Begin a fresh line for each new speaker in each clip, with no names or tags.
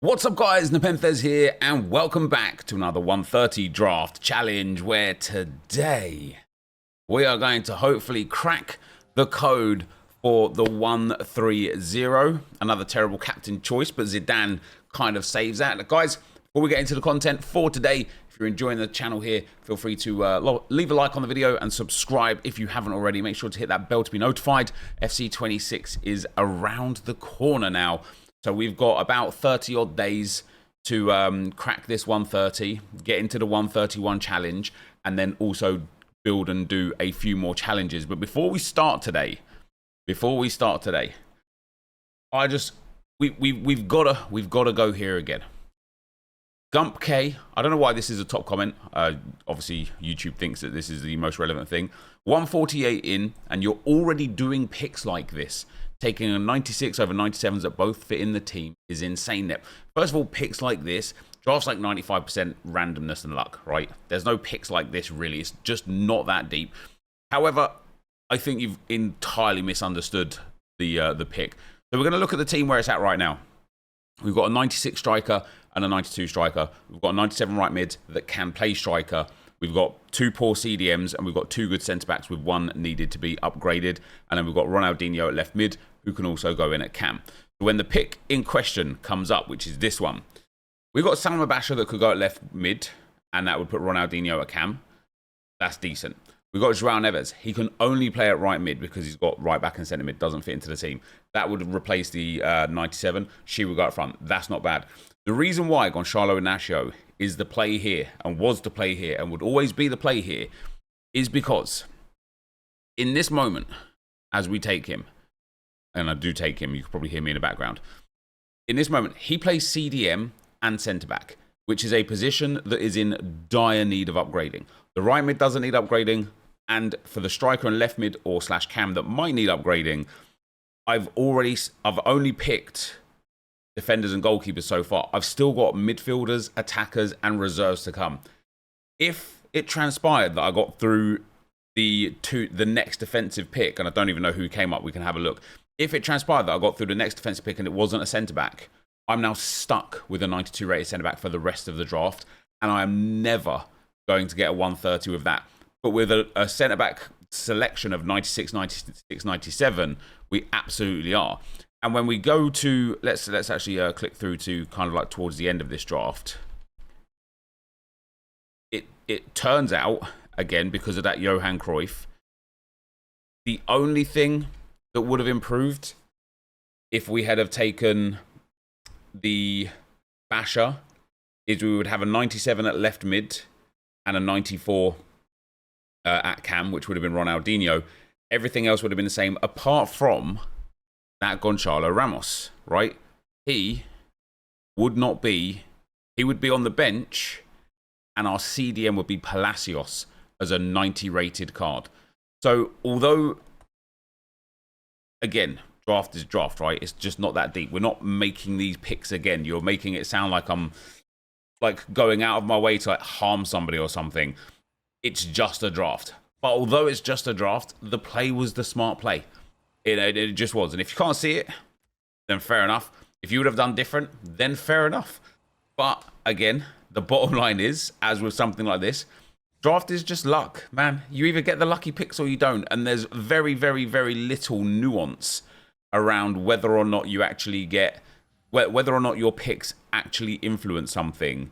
What's up guys, NepentheZ here and welcome back to another 130 draft challenge where today we are going to hopefully crack the code for the 130. Another terrible captain choice, but Zidane kind of saves that. Guys, before we get into the content for today, if you're enjoying the channel here, feel free to leave a like on the video and subscribe if you haven't already. Make sure to hit that bell to be notified. FC26 is around the corner now. So we've got about 30 odd days to crack this 130, get into the 131 challenge, and then also build and do a few more challenges. But before we start today, we've got to go here again. Gump K, I don't know why this is a top comment. Obviously, YouTube thinks that this is the most relevant thing. 148 in, and you're already doing picks like this. Taking a 96 over 97s that both fit in the team is insane. Nep. First of all, picks like this, drafts like 95% randomness and luck, right? There's no picks like this, really. It's just not that deep. However, I think you've entirely misunderstood the pick. So we're going to look at the team where it's at right now. We've got a 96 striker and a 92 striker. We've got a 97 right mid that can play striker. We've got two poor CDMs and we've got two good centre-backs with one needed to be upgraded. And then we've got Ronaldinho at left mid, who can also go in at cam. So when the pick in question comes up, which is this one, we've got Salma Basha that could go at left mid, and that would put Ronaldinho at cam. That's decent. We've got João Neves. He can only play at right mid because he's got right back and centre mid, doesn't fit into the team. That would replace the 97. She would go up front. That's not bad. The reason why Gonçalo Inácio is the play here, and was the play here, and would always be the play here, is because in this moment, as we take him, and I do take him, you can probably hear me in the background. In this moment, he plays CDM and centre-back, which is a position that is in dire need of upgrading. The right mid doesn't need upgrading, and for the striker and left mid or slash cam that might need upgrading, I've only picked defenders and goalkeepers so far. I've still got midfielders, attackers, and reserves to come. If it transpired that I got through the next defensive pick, and I don't even know who came up, we can have a look. If it transpired that I got through the next defensive pick and it wasn't a centre-back, I'm now stuck with a 92 rated centre-back for the rest of the draft, and I am never going to get a 130 with that. But with a centre-back selection of 96, 96, 97, we absolutely are. And when we go to, let's actually click through to kind of like towards the end of this draft. It turns out, again, because of that Johan Cruyff, the only thing that would have improved if we had have taken the Basha is we would have a 97 at left mid and a 94 at cam, which would have been Ronaldinho. Everything else would have been the same, apart from that Gonçalo Ramos, right? He would be on the bench, and our CDM would be Palacios as a 90 rated card. So although, again, draft is draft, right? It's just not that deep. We're not making these picks again. You're making it sound like I'm like going out of my way to like harm somebody or something. It's just a draft. But although it's just a draft, the play was the smart play. It just was. And if you can't see it, then fair enough. If you would have done different, then fair enough. But again, the bottom line is, as with something like this, draft is just luck, man. You either get the lucky picks or you don't. And there's very, very, very little nuance around whether or not you actually get, whether or not your picks actually influence something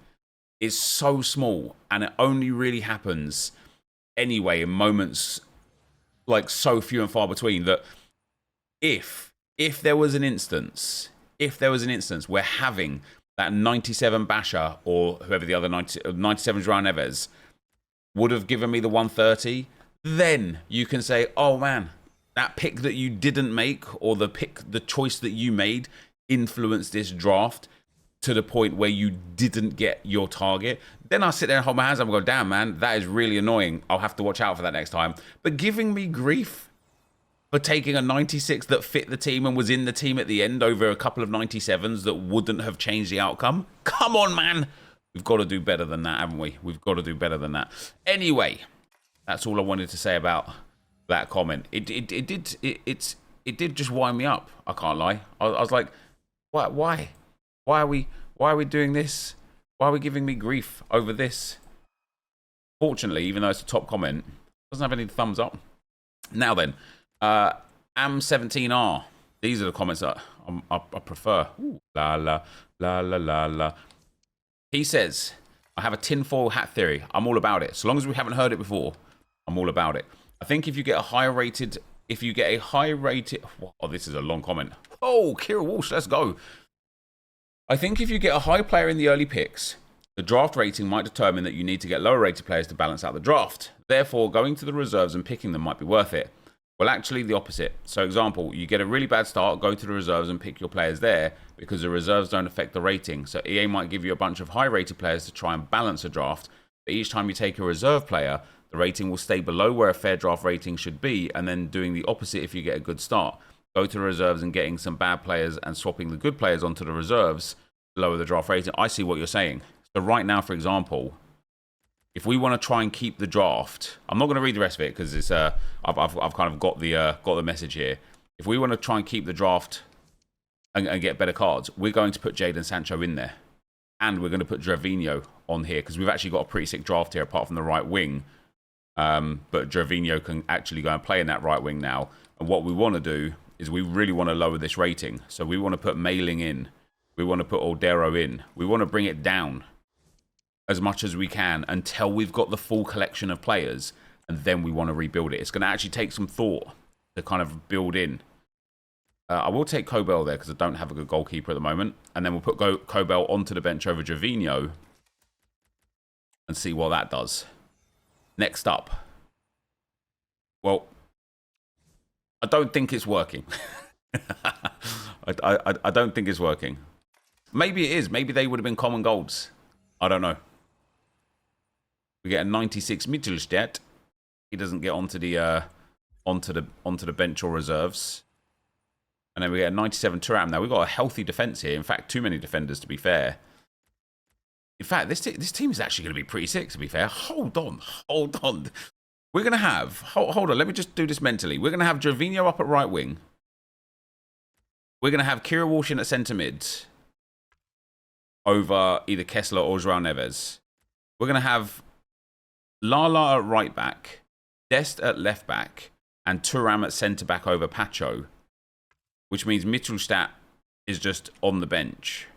is so small. And it only really happens anyway in moments like so few and far between that if there was an instance where having that 97 Basha or whoever the other 97 João Neves would have given me the 130, then you can say, oh man, that pick that you didn't make or the choice that you made influenced this draft to the point where you didn't get your target. Then I'll sit there and hold my hands up and go, damn man, that is really annoying. I'll have to watch out for that next time. But giving me grief for taking a 96 that fit the team and was in the team at the end over a couple of 97s that wouldn't have changed the outcome. Come on, man. We've got to do better than that, haven't we? We've got to do better than that. Anyway, that's all I wanted to say about that comment. It did just wind me up. I can't lie. I was like, why? Why Why are we doing this? Why are we giving me grief over this? Fortunately, even though it's a top comment, it doesn't have any thumbs up. Now then, Am17R. These are the comments that I prefer. Ooh, la la la la la la. He says, I have a tinfoil hat theory. I'm all about it. So long as we haven't heard it before, I'm all about it. I think if you get a high rated... Oh, this is a long comment. Oh, Kira Walsh, let's go. I think if you get a high player in the early picks, the draft rating might determine that you need to get lower rated players to balance out the draft. Therefore, going to the reserves and picking them might be worth it. Well, actually, the opposite. So, example, you get a really bad start, go to the reserves and pick your players there because the reserves don't affect the rating. So, EA might give you a bunch of high-rated players to try and balance a draft, but each time you take a reserve player, the rating will stay below where a fair draft rating should be, and then doing the opposite if you get a good start. Go to the reserves and getting some bad players and swapping the good players onto the reserves to lower the draft rating. I see what you're saying. So, right now, for example... if we want to try and keep the draft, I'm not going to read the rest of it because it's I've kind of got the message here. If we want to try and keep the draft and get better cards, we're going to put Jadon Sancho in there, and we're going to put Gervinho on here because we've actually got a pretty sick draft here apart from the right wing. But Gervinho can actually go and play in that right wing now. And what we want to do is we really want to lower this rating. So we want to put Mailing in, we want to put Aldero in, we want to bring it down as much as we can until we've got the full collection of players, and then we want to rebuild it. It's going to actually take some thought to kind of build in. I will take Kobel there because I don't have a good goalkeeper at the moment, and then we'll put Kobel onto the bench over Gervinho and see what that does. Next up. Well, I don't think it's working. I don't think it's working. Maybe it is. Maybe they would have been common golds. I don't know. We get a 96 Mittelstadt. He doesn't get onto the bench or reserves. And then we get a 97 Thuram. Now we've got a healthy defense here. In fact, too many defenders to be fair. In fact, this team is actually going to be pretty sick to be fair. Hold on. We're going to have... Hold on, let me just do this mentally. We're going to have Gervinho up at right wing. We're going to have Kira Walsh in at centre mid over either Kessler or João Neves. We're going to have Lala at right back, Dest at left back, and Thuram at centre back over Pacho, which means Mittelstadt is just on the bench.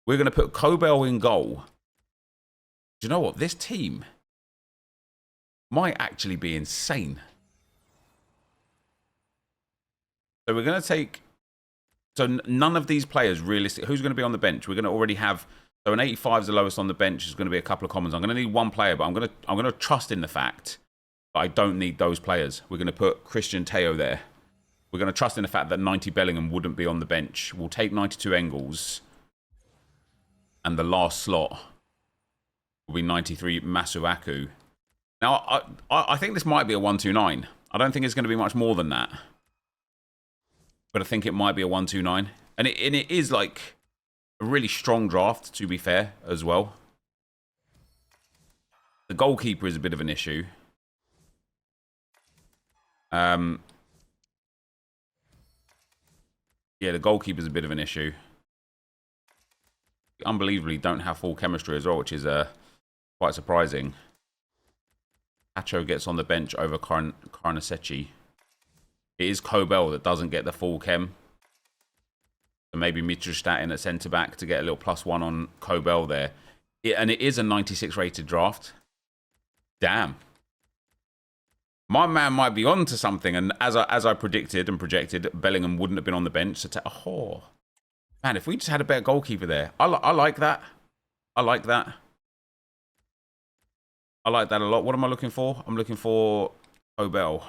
We're going to put Kobel in goal. Do you know what? This team might actually be insane. So we're going to take... So none of these players, realistic. Who's going to be on the bench? We're going to already have... So an 85 is the lowest on the bench. There's going to be a couple of commons. I'm going to need one player, but I'm going to trust in the fact that I don't need those players. We're going to put Christian Teo there. We're going to trust in the fact that 90 Bellingham wouldn't be on the bench. We'll take 92 Engels. And the last slot will be 93 Masuaku. Now, I think this might be a 1-2-9. I don't think it's going to be much more than that. But I think it might be a 1-2-9. And it is like a really strong draft, to be fair, as well. The goalkeeper is a bit of an issue. Yeah, the goalkeeper is a bit of an issue. Unbelievably don't have full chemistry as well, which is quite surprising. Pacho gets on the bench over Carnasecchi. It is Kobel that doesn't get the full chem. So maybe Mittelstadt in at centre-back to get a little +1 on Kobel there. And it is a 96 rated draft. Damn. My man might be on to something. And as I predicted and projected, Bellingham wouldn't have been on the bench. So oh. Man, if we just had a better goalkeeper there. I like that. I like that. I like that a lot. What am I looking for? I'm looking for Kobel.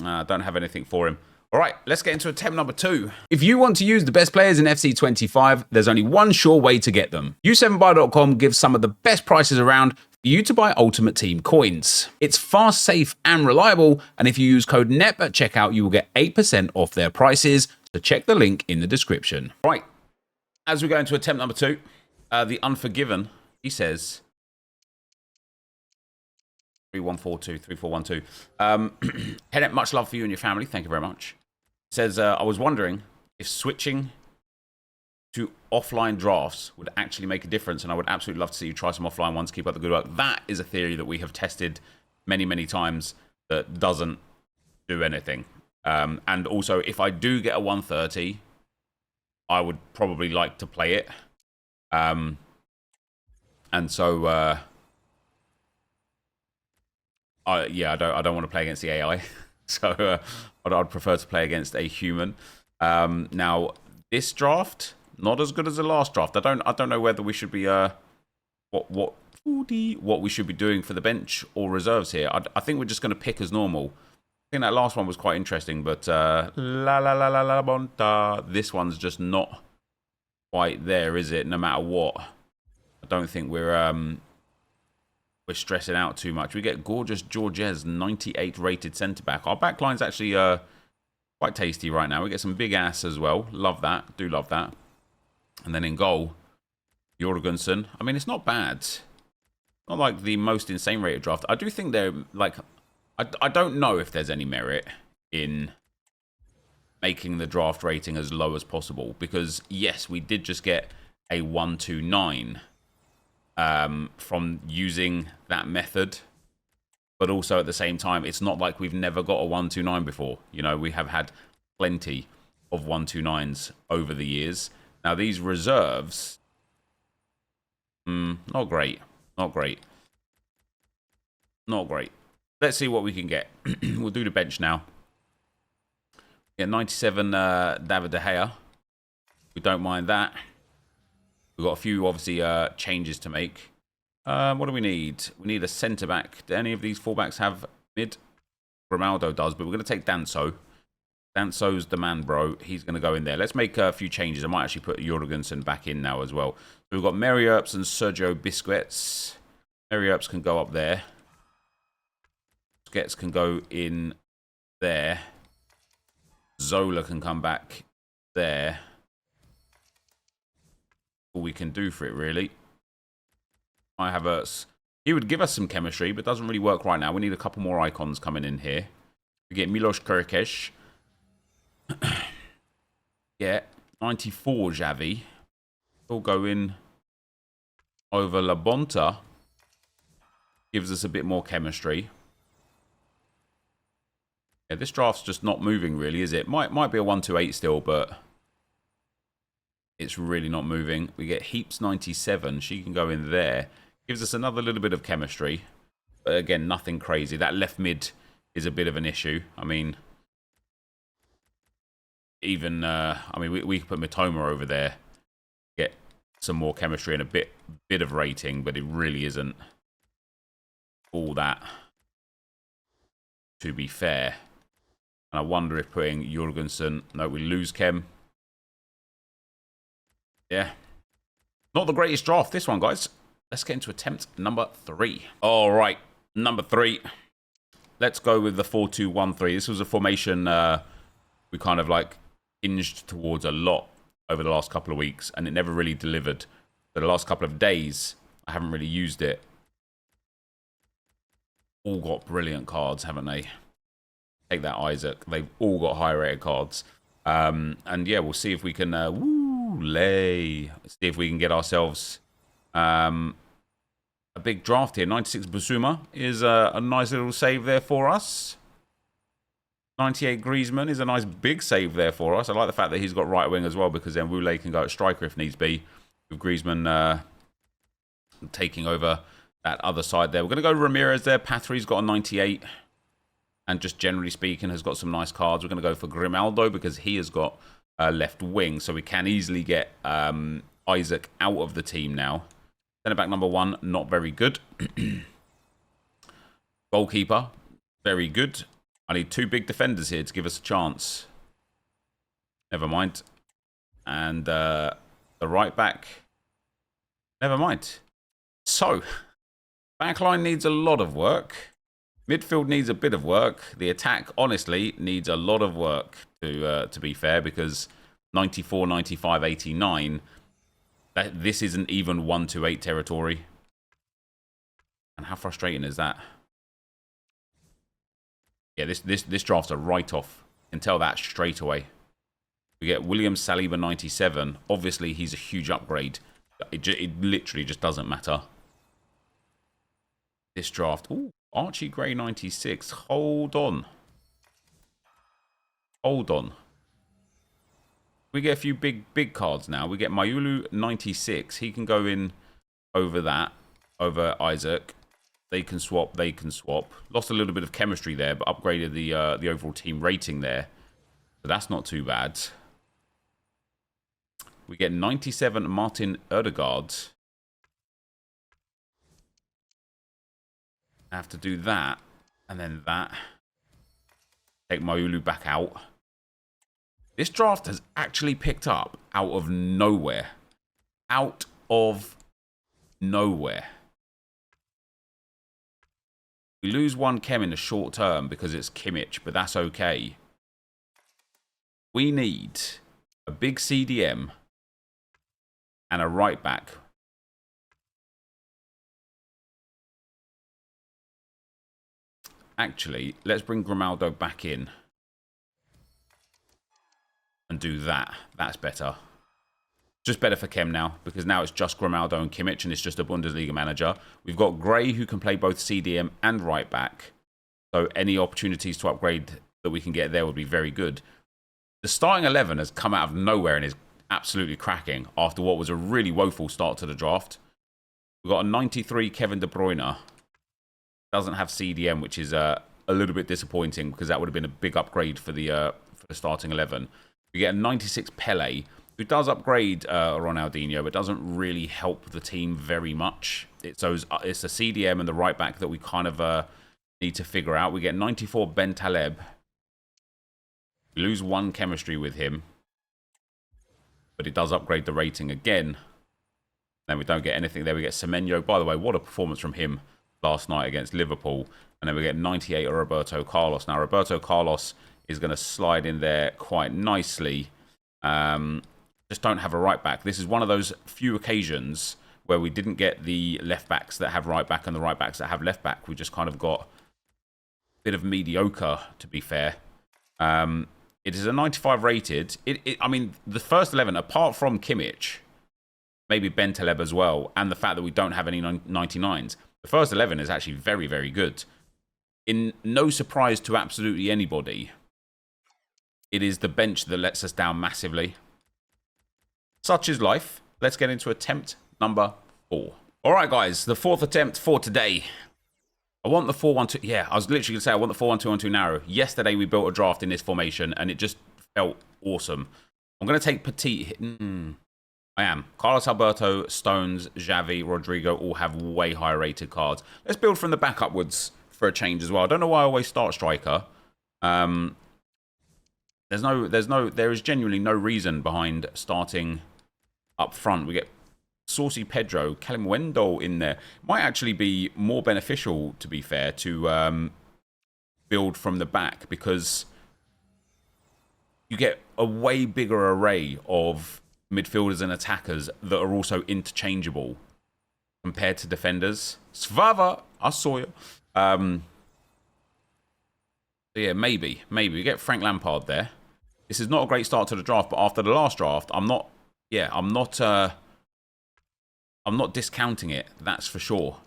I don't have anything for him. All right, let's get into attempt number 2. If you want to use the best players in FC 25, there's only one sure way to get them. U7buy.com gives some of the best prices around for you to buy Ultimate Team coins. It's fast, safe, and reliable, and if you use code NEP at checkout, you will get 8% off their prices, so check the link in the description. Right, as we go into attempt number 2, the Unforgiven, he says... 3412. Head much love for you and your family. Thank you very much. Says, I was wondering if switching to offline drafts would actually make a difference, and I would absolutely love to see you try some offline ones, keep up the good work. That is a theory that we have tested many, many times that doesn't do anything. And also, if I do get a 130, I would probably like to play it. And so, I don't want to play against the AI. So I'd prefer to play against a human. Now, this draft, not as good as the last draft. I don't know whether we should be what we should be doing for the bench or reserves here. I think we're just going to pick as normal. I think that last one was quite interesting, but this one's just not quite there, is it? No matter what, I don't think we're stressing out too much. We get gorgeous Georges, 98 rated centre back. Our back line's actually quite tasty right now. We get some big ass as well. Love that. Do love that. And then in goal, Jorgensen. I mean, it's not bad. Not like the most insane rated draft. I do think they're like, I don't know if there's any merit in making the draft rating as low as possible, because yes, we did just get a 129 from using that method, but also at the same time, it's not like we've never got a 129 before. You know, we have had plenty of 129s over the years. Now these reserves, not great, not great, not great. Let's see what we can get. We'll do the bench now. Yeah, 97 David De Gea. We don't mind that. We've got a few, obviously, changes to make. What do we need? We need a centre-back. Do any of these fullbacks have mid? Ronaldo does, but we're going to take Danso. Danso's the man, bro. He's going to go in there. Let's make a few changes. I might actually put Jorgensen back in now as well. So we've got Mary Earps and Sergio Busquets. Mary Earps can go up there. Busquets can go in there. Zola can come back there. All we can do for it, really. I have he would give us some chemistry, but doesn't really work right now. We need a couple more icons coming in here. We get Milos Kerkez. Yeah, 94 Xavi. We'll go in over La Bonta. Gives us a bit more chemistry. Yeah, this draft's just not moving, really, is it? Might be a 128 still, but it's really not moving. We get Heaps 97. She can go in there. Gives us another little bit of chemistry. But again, nothing crazy. That left mid is a bit of an issue. I mean, even, we could put Mitoma over there. Get some more chemistry and a bit of rating, but it really isn't all that, to be fair. And I wonder if putting Jorgensen... No, we lose Chem. Yeah. Not the greatest draft, this one, guys. Let's get into attempt number 3. All right, number 3. Let's go with the 4-2-1-3. This was a formation we kind of like hinged towards a lot over the last couple of weeks, and it never really delivered. So the last couple of days, I haven't really used it. All got brilliant cards, haven't they? Take that, Isaac. They've all got high-rated cards. And yeah, we'll see if we can... see if we can get ourselves a big draft here. 96 Basuma is a nice little save there for us. 98 Griezmann is a nice big save there for us. I like the fact that he's got right wing as well, because then Wule can go at striker if needs be, with Griezmann taking over that other side there. We're going to go Ramirez there. Pathri's got a 98. And just generally speaking, has got some nice cards. We're going to go for Grimaldo because he has got left wing. So we can easily get Isaac out of the team now. Centre back number 1, not very good. Goalkeeper, very good. I need 2 big defenders here to give us a chance. Never mind. And the right back, never mind. So, backline needs a lot of work. Midfield needs a bit of work. The attack, honestly, needs a lot of work, to be fair, because 94, 95, 89, this isn't even 1-8 territory. And how frustrating is that? Yeah, this draft's a write-off. You can tell that straight away. We get William Saliba 97. Obviously, he's a huge upgrade. It literally just doesn't matter. This draft. Ooh, Archie Gray 96. Hold on. Hold on. We get a few big cards now. We get Mayulu 96. He can go in over that, over Isaac. They can swap. They can swap. Lost a little bit of chemistry there, but upgraded the overall team rating there. So that's not too bad. We get 97 Martin Odegaard. I have to do that, and then that. Take Mayulu back out. This draft has actually picked up out of nowhere. Out of nowhere. We lose one Chem in the short term because it's Kimmich, but that's okay. We need a big CDM and a right back. Actually, let's bring Grimaldo back in. And do that. That's better. Just better for Chem now, because now it's just Grimaldo and Kimmich, and it's just a Bundesliga manager. We've got Gray, who can play both CDM and right back. So any opportunities to upgrade that we can get there would be very good. The starting 11 has come out of nowhere and is absolutely cracking after what was a really woeful start to the draft. We've got a 93 Kevin De Bruyne. Doesn't have CDM, which is a little bit disappointing, because that would have been a big upgrade for the starting 11. We get a 96 Pele, who does upgrade Ronaldinho, but doesn't really help the team very much. It's the CDM and the right back that we kind of need to figure out. We get 94 Ben Taleb. We lose one chemistry with him, but it does upgrade the rating again. Then we don't get anything there. We get Semenyo. By the way, what a performance from him last night against Liverpool. And then we get 98 Roberto Carlos. Now, Roberto Carlos is going to slide in there quite nicely. Just don't have a right back. This is one of those few occasions where we didn't get the left backs that have right back and the right backs that have left back. We just kind of got a bit of mediocre, to be fair. It is a 95 rated. I mean, the first 11, apart from Kimmich, maybe Ben Taleb as well, and the fact that we don't have any 99s, the first 11 is actually very, very good. In no surprise to absolutely anybody, it is the bench that lets us down massively. Such is life. Let's get into attempt number 4. All right, guys, the 4th attempt for today. I want the 4-1-2. Yeah, I was literally going to say I want the 4-1-2-1-2 narrow. Yesterday, we built a draft in this formation, and it just felt awesome. I'm going to take Petit. I am. Carlos Alberto, Stones, Xavi, Rodrigo all have way higher rated cards. Let's build from the back upwards for a change as well. I don't know why I always start striker. There is genuinely no reason behind starting up front. We get Saucy Pedro, Callum in there. Might actually be more beneficial, to be fair, to build from the back, because you get a way bigger array of midfielders and attackers that are also interchangeable compared to defenders. Svava, I saw you. So yeah, maybe we get Frank Lampard there. This is not a great start to the draft, but after the last draft, I'm not discounting it. That's for sure,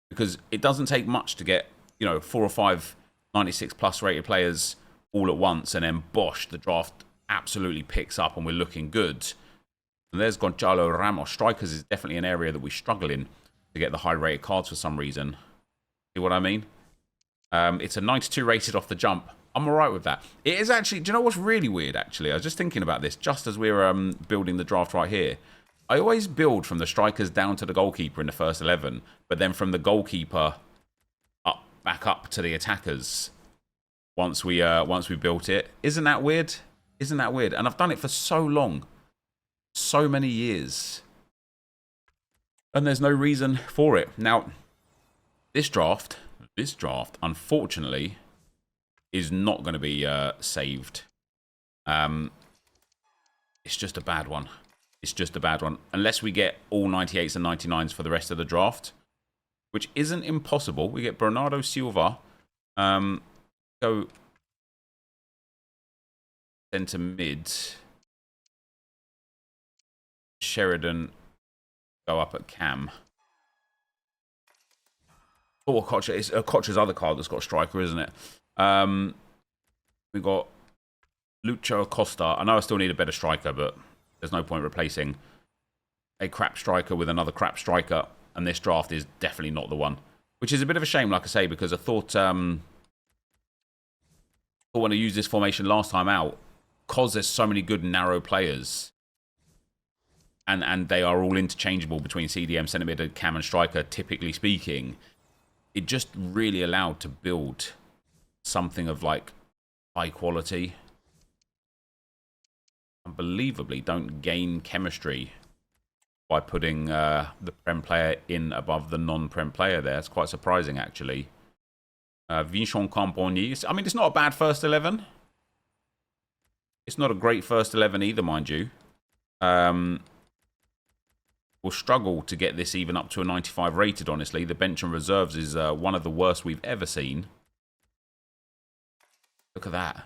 because it doesn't take much to get 4 or 5 96 plus rated players all at once, and then bosh, the draft absolutely picks up and we're looking good. And there's Gonzalo Ramos. Strikers is definitely an area that we struggle in to get the high rated cards for some reason. See what I mean? It's a 92 rated off the jump. I'm all right with that. It is actually, do you know what's really weird, actually? I was just thinking about this just as we were building the draft right here. I always build from the strikers down to the goalkeeper in the first 11, but then from the goalkeeper back up to the attackers once we built it. Isn't that weird? Isn't that weird? And I've done it for so long. So many years. And there's no reason for it. Now, this draft, unfortunately, is not going to be saved. It's just a bad one. It's just a bad one. Unless we get all 98s and 99s for the rest of the draft, which isn't impossible. We get Bernardo Silva. Go centre mid. Sheridan go up at cam. Oh, Koch, it's Koch's other card that's got a striker, isn't it? We've got Lucho Acosta. I know I still need a better striker, but there's no point replacing a crap striker with another crap striker. And this draft is definitely not the one. Which is a bit of a shame, like I say, because I thought when I used this formation last time out, because there's so many good narrow players, and they are all interchangeable between CDM, centre mid, and cam and striker, typically speaking, it just really allowed to build something of like high quality. Unbelievably, don't gain chemistry by putting the Prem player in above the non-Prem player there. It's quite surprising, actually. Vincent Compagnie. I mean, it's not a bad first 11. It's not a great first 11 either, mind you. We'll struggle to get this even up to a 95 rated, honestly. The bench and reserves is one of the worst we've ever seen. Look at that.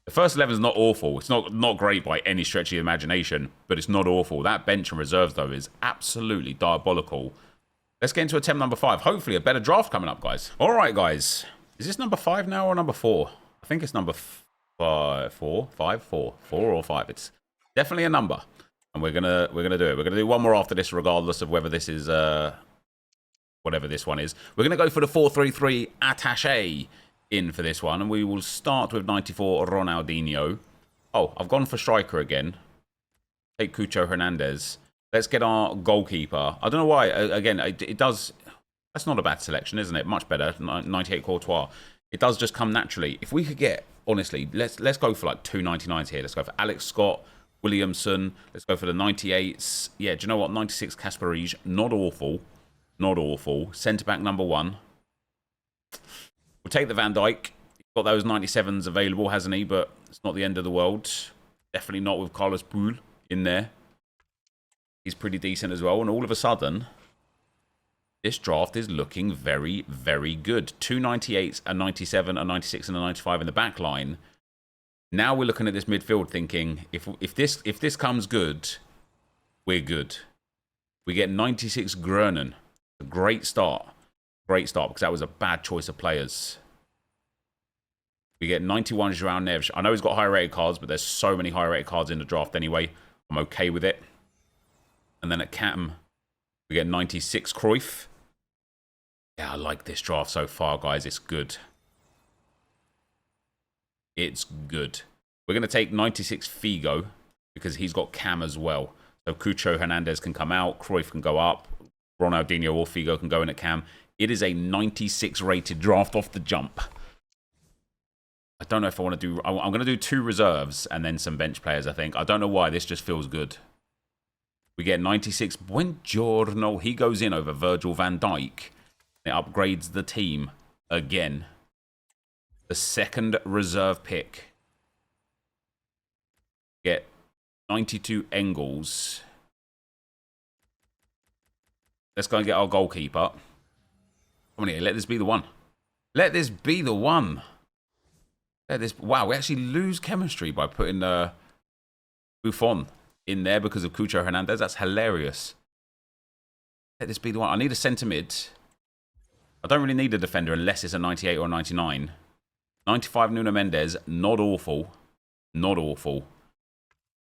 The first 11 is not awful. It's not great by any stretch of the imagination, but it's not awful. That bench and reserves, though, is absolutely diabolical. Let's get into attempt number 5. Hopefully a better draft coming up, guys. All right, guys. Is this number 5 now or number 4? I think it's number 4 or 5. It's definitely a number. And we're gonna do it. We're gonna do one more after this, regardless of whether this is whatever this one is. We're gonna go for the 4-3-3 attaché in for this one, and we will start with 94 Ronaldinho. Oh, I've gone for striker again. Take Cucho Hernandez. Let's get our goalkeeper. I don't know why. Again, it does. That's not a bad selection, isn't it? Much better. 98 Courtois. It does just come naturally. If we could get, honestly, let's go for like 299s here. Let's go for Alex Scott, Williamson. Let's go for the 98s. Yeah, do you know what? 96 Kasparij. Not awful. Not awful. Centre-back number 1. We'll take the Van Dijk. He's got those 97s available, hasn't he? But it's not the end of the world. Definitely not with Carlos Puyol in there. He's pretty decent as well. And all of a sudden, this draft is looking very, very good. 2 98s, a 97, a 96, and a 95 in the back line. Now we're looking at this midfield thinking, if this comes good, we're good. We get 96 Grunen. A great start. Great start, because that was a bad choice of players. We get 91 João Neves. I know he's got high-rated cards, but there's so many high-rated cards in the draft anyway. I'm okay with it. And then at Cam, we get 96 Cruyff. Yeah, I like this draft so far, guys. It's good. It's good. We're going to take 96 Figo, because he's got Cam as well. So Cucho Hernandez can come out. Cruyff can go up. Ronaldinho or Figo can go in at Cam. It is a 96 rated draft off the jump. I don't know if I want to do... I'm going to do 2 reserves and then some bench players, I think. I don't know why. This just feels good. We get 96 Buongiorno. He goes in over Virgil van Dijk. It upgrades the team again. The second reserve pick. Get 92 Engels. Let's go and get our goalkeeper. Come on here. Let this be the one. Let this be the one. Let this... Wow, we actually lose chemistry by putting Buffon in there because of Cucho Hernandez. That's hilarious. Let this be the one. I need a centre mid. I don't really need a defender unless it's a 98 or a 99. 95 Nuno Mendes. Not awful. Not awful.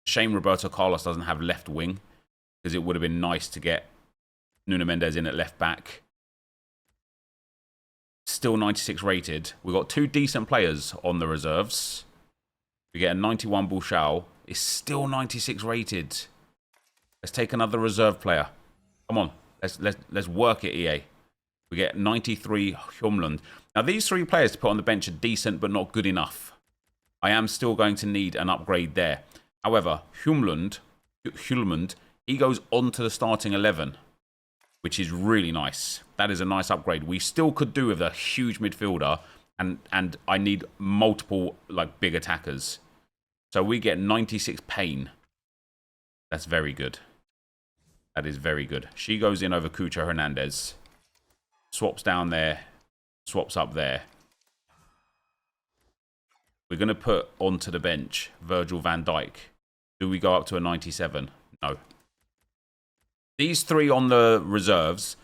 Shame Roberto Carlos doesn't have left wing, because it would have been nice to get Nuno Mendes in at left back. Still 96 rated. We've got 2 decent players on the reserves. We get a 91 Bouchal. It's still 96 rated. Let's take another reserve player. Come on. Let's work it, EA. We get 93 Hjumlund. Now, these 3 players to put on the bench are decent, but not good enough. I am still going to need an upgrade there. However, Hjumlund, he goes onto the starting 11, which is really nice. That is a nice upgrade. We still could do with a huge midfielder, and I need multiple like big attackers. So we get 96 Payne. That's very good. That is very good. She goes in over Cucho Hernandez. Swaps down there. Swaps up there. We're going to put onto the bench Virgil van Dijk. Do we go up to a 97? No. These 3 on the reserves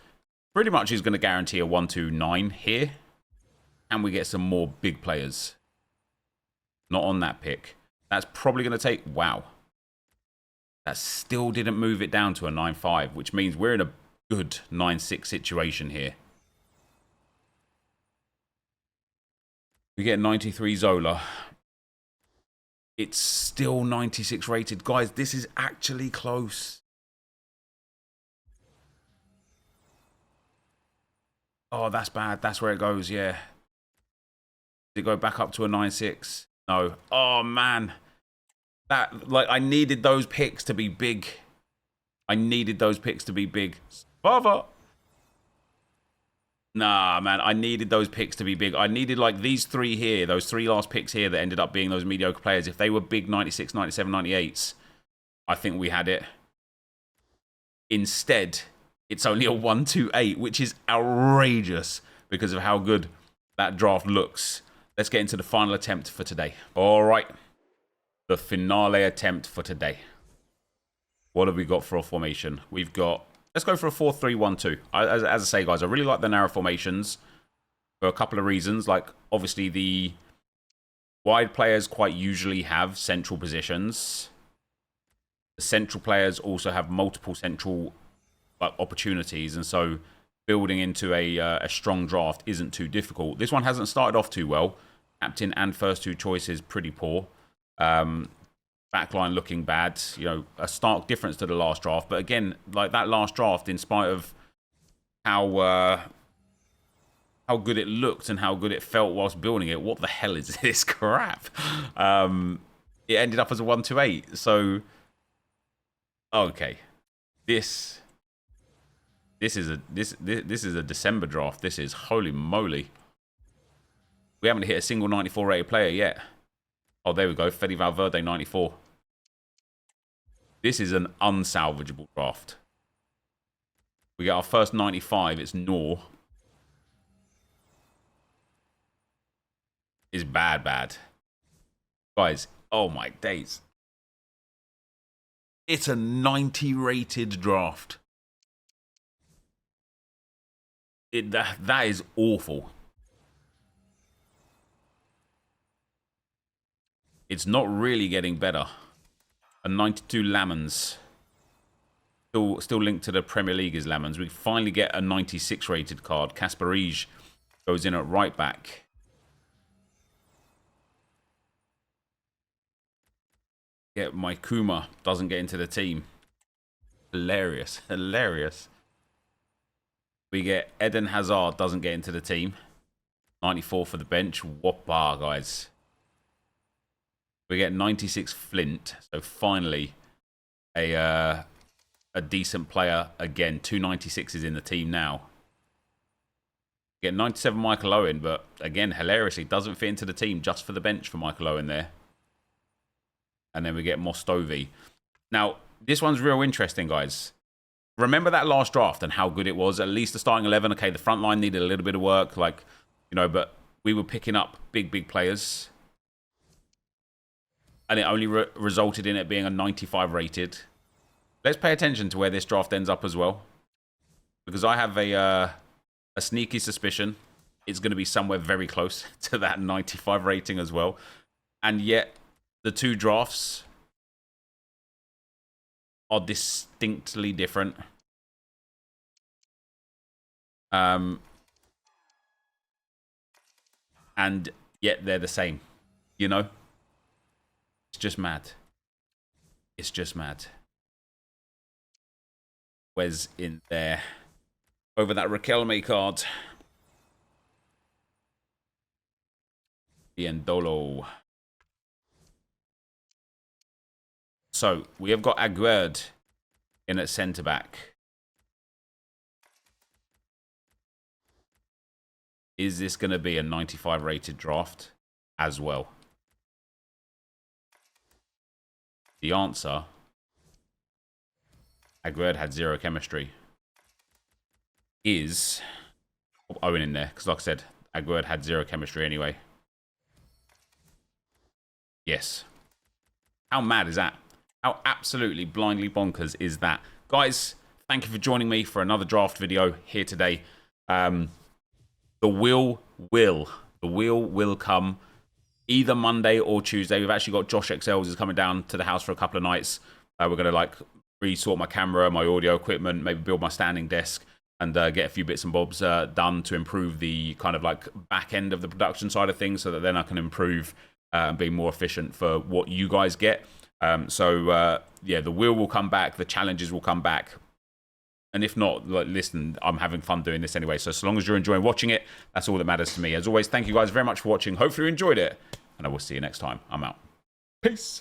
pretty much is going to guarantee a 129 here. And we get some more big players. Not on that pick. That's probably going to take... Wow. That still didn't move it down to a 9.5, which means we're in a good 9.6 situation here. We get 93 Zola. It's still 96 rated. Guys, this is actually close. Oh, that's bad. That's where it goes, yeah. Did it go back up to a 9.6? No. Oh, man. That, like, I needed those picks to be big. I needed those picks to be big. Father. Nah, man. I needed those picks to be big. I needed, like, these 3 here. Those 3 last picks here that ended up being those mediocre players. If they were big 96, 97, 98s, I think we had it. Instead, it's only a 128, which is outrageous because of how good that draft looks. Let's get into the final attempt for today. All right. The finale attempt for today. What have we got for a formation? We've got... Let's go for a 4-3-1-2. As I say, guys, I really like the narrow formations for a couple of reasons. Like, obviously, the wide players quite usually have central positions. The central players also have multiple central opportunities, and so building into a strong draft isn't too difficult. This one hasn't started off too well. Captain and first 2 choices pretty poor. Backline looking bad. You know, a stark difference to the last draft. But again, like that last draft, in spite of how good it looked and how good it felt whilst building it, what the hell is this crap? It ended up as a 128. So, okay, this is a December draft. This is holy moly. We haven't hit a single 94 rated player yet. Oh, there we go. Fede Valverde, 94. This is an unsalvageable draft. We get our first 95. It's Nor. It's bad. Guys, oh my days. It's a 90 rated draft. That is awful. It's not really getting better. A 92 Lamans. Still linked to the Premier League is Lamans. We finally get a 96 rated card. Kasparij goes in at right back. Get Maikuma. Doesn't get into the team. Hilarious. We get Eden Hazard. Doesn't get into the team. 94 for the bench. Whoppa, guys. We get 96 Flint, so finally a decent player again. 2 96s in the team now. We get 97 Michael Owen, but again, hilariously, doesn't fit into the team just for the bench for Michael Owen there. And then we get Mostovi. Now, this one's real interesting, guys. Remember that last draft and how good it was? At least the starting 11. Okay, the front line needed a little bit of work, like, you know, but we were picking up big players. And it only resulted in it being a 95 rated. Let's pay attention to where this draft ends up as well. Because I have a sneaky suspicion it's going to be somewhere very close to that 95 rating as well. And yet, the 2 drafts are distinctly different. And yet they're the same, you know? It's just mad. It's just mad. Wes in there. Over that Riquelme card. Diendolo. So, we have got Aguerd in at centre-back. Is this going to be a 95 rated draft as well? The answer, Aguerd had 0 chemistry, is Owen in there. Because like I said, Aguerd had 0 chemistry anyway. Yes. How mad is that? How absolutely blindly bonkers is that? Guys, thank you for joining me for another draft video here today. The wheel will come either Monday or Tuesday. We've actually got Josh XLs is coming down to the house for a couple of nights. We're going to like resort my camera, my audio equipment, maybe build my standing desk, and get a few bits and bobs done to improve the kind of like back end of the production side of things, so that then I can improve and be more efficient for what you guys get. Yeah, the wheel will come back, the challenges will come back. And if not, like, listen, I'm having fun doing this anyway. So long as you're enjoying watching it, that's all that matters to me. As always, thank you guys very much for watching. Hopefully you enjoyed it. And I will see you next time. I'm out. Peace.